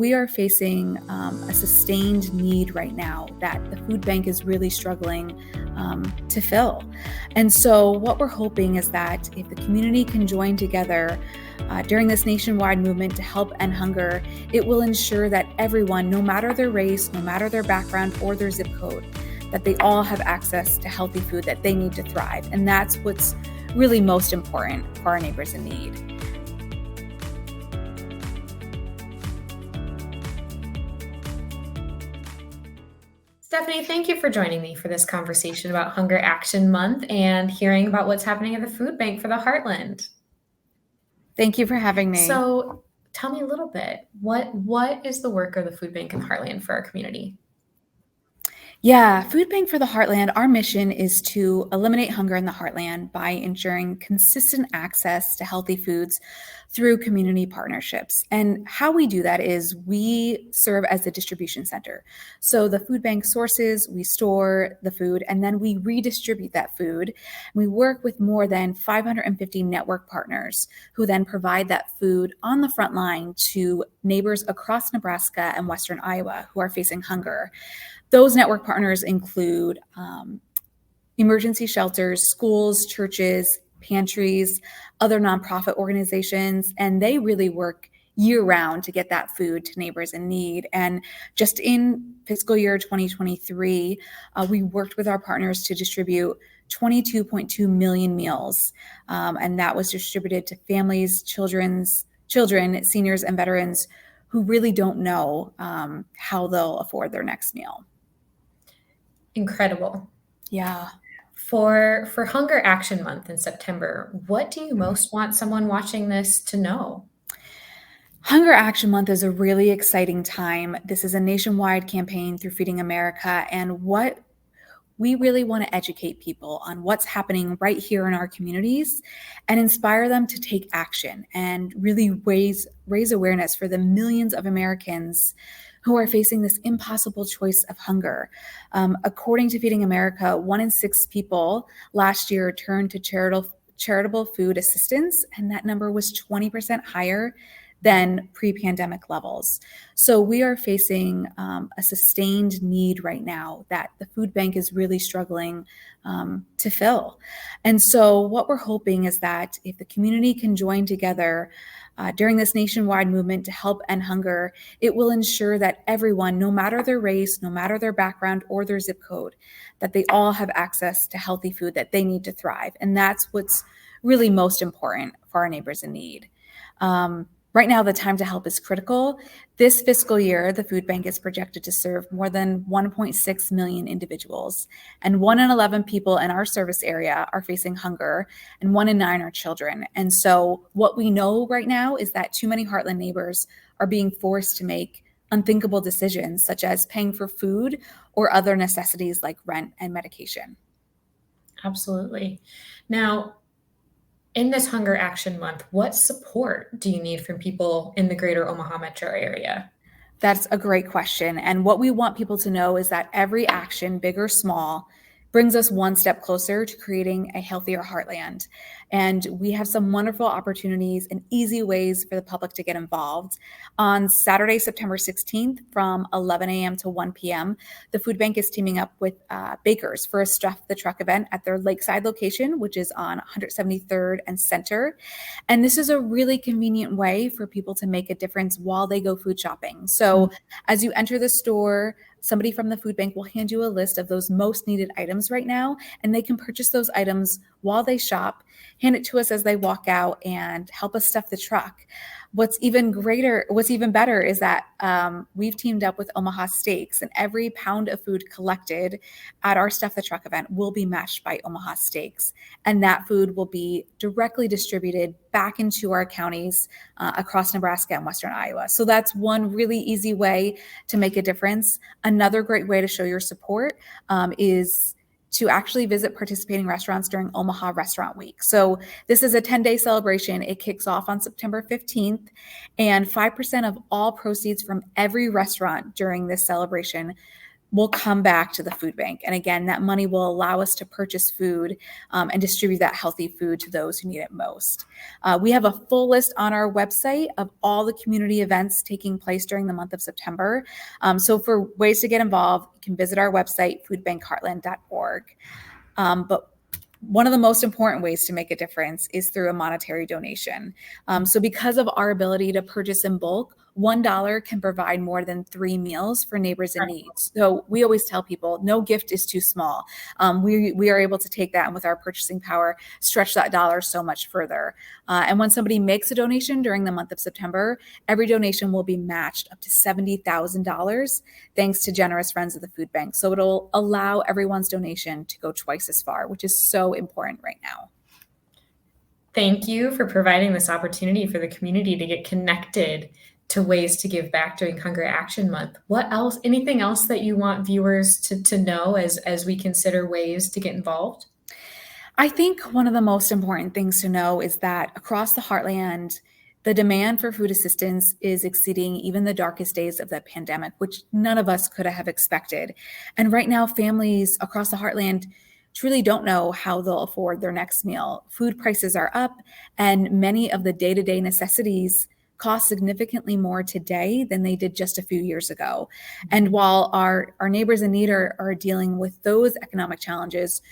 We are facing a sustained need right now that the food bank is really struggling to fill. And so what we're hoping is that if the community can join together during this nationwide movement to help end hunger, it will ensure that everyone, no matter their race, no matter their background or their zip code, that they all have access to healthy food that they need to thrive. And that's what's really most important for our neighbors in need. Stephanie, thank you for joining me for this conversation about Hunger Action Month and hearing about what's happening at the food bank for the Heartland. Thank you for having me. So tell me a little bit, what is the work of the food bank in the Heartland for our community? Yeah, Food Bank for the Heartland, our mission is to eliminate hunger in the Heartland by ensuring consistent access to healthy foods through community partnerships. And how we do that is we serve as a distribution center. So the food bank sources, we store the food, and then we redistribute that food. We work with more than 550 network partners who then provide that food on the front line to neighbors across Nebraska and Western Iowa who are facing hunger. Those network partners include emergency shelters, schools, churches, pantries, other nonprofit organizations, and they really work year-round to get that food to neighbors in need. And just in fiscal year 2023, we worked with our partners to distribute 22.2 million meals, and that was distributed to families, children, seniors, and veterans who really don't know how they'll afford their next meal. Incredible. Yeah. For Hunger Action Month in September, what do you most want someone watching this to know? Hunger Action Month is a really exciting time. This is a nationwide campaign through Feeding America, and what we really want to educate people on what's happening right here in our communities and inspire them to take action and really raise awareness for the millions of Americans who are facing this impossible choice of hunger. According to Feeding America, 1 in 6 people last year turned to charitable food assistance, and that number was 20% higher than pre-pandemic levels. So we are facing a sustained need right now that the food bank is really struggling to fill. And so what we're hoping is that if the community can join together during this nationwide movement to help end hunger, it will ensure that everyone, no matter their race, no matter their background or their zip code, that they all have access to healthy food that they need to thrive. And that's what's really most important for our neighbors in need. Right now, the time to help is critical. This fiscal year, the food bank is projected to serve more than 1.6 million individuals, and 1 in 11 people in our service area are facing hunger, and 1 in 9 are children. And so what we know right now is that too many Heartland neighbors are being forced to make unthinkable decisions, such as paying for food or other necessities like rent and medication. Absolutely. Now, in this Hunger Action Month, what support do you need from people in the greater Omaha metro area? That's a great question. And what we want people to know is that every action, big or small, brings us one step closer to creating a healthier Heartland. And we have some wonderful opportunities and easy ways for the public to get involved. On Saturday, September 16th from 11 a.m. to 1 p.m., the food bank is teaming up with bakers for a Stuff the Truck event at their Lakeside location, which is on 173rd and Center. And this is a really convenient way for people to make a difference while they go food shopping. So as you enter the store, somebody from the food bank will hand you a list of those most needed items right now, and they can purchase those items while they shop, hand it to us as they walk out, and help us stuff the truck. What's even better is that we've teamed up with Omaha Steaks, and every pound of food collected at our Stuff the Truck event will be matched by Omaha Steaks, and that food will be directly distributed back into our counties across Nebraska and Western Iowa. So that's one really easy way to make a difference. Another great way to show your support is to actually visit participating restaurants during Omaha Restaurant Week. So this is a 10-day celebration. It kicks off on September 15th, and 5% of all proceeds from every restaurant during this celebration will come back to the food bank. And again, that money will allow us to purchase food and distribute that healthy food to those who need it most. We have a full list on our website of all the community events taking place during the month of September. So for ways to get involved, you can visit our website, foodbankheartland.org. But one of the most important ways to make a difference is through a monetary donation. So because of our ability to purchase in bulk, $1 can provide more than 3 meals for neighbors in need. So we always tell people no gift is too small. We are able to take that and with our purchasing power, stretch that dollar so much further. And when somebody makes a donation during the month of September, every donation will be matched up to $70,000 thanks to generous friends of the food bank. So it'll allow everyone's donation to go twice as far, which is so important right now. Thank you for providing this opportunity for the community to get connected to ways to give back during Hunger Action Month. What else, anything else that you want viewers to know as we consider ways to get involved? I think one of the most important things to know is that across the Heartland, the demand for food assistance is exceeding even the darkest days of the pandemic, which none of us could have expected. And right now, families across the Heartland truly don't know how they'll afford their next meal. Food prices are up, and many of the day-to-day necessities cost significantly more today than they did just a few years ago. And while our neighbors in need are dealing with those economic challenges,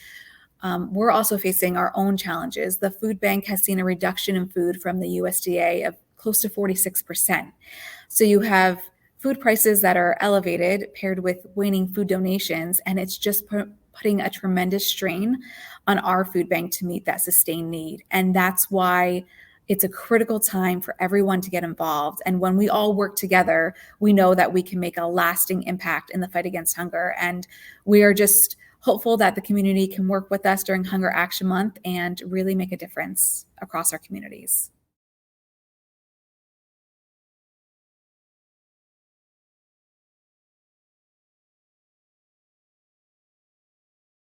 we're also facing our own challenges. The food bank has seen a reduction in food from the USDA of close to 46%. So you have food prices that are elevated paired with waning food donations, and it's just putting a tremendous strain on our food bank to meet that sustained need. And that's why it's a critical time for everyone to get involved. And when we all work together, we know that we can make a lasting impact in the fight against hunger. And we are just hopeful that the community can work with us during Hunger Action Month and really make a difference across our communities.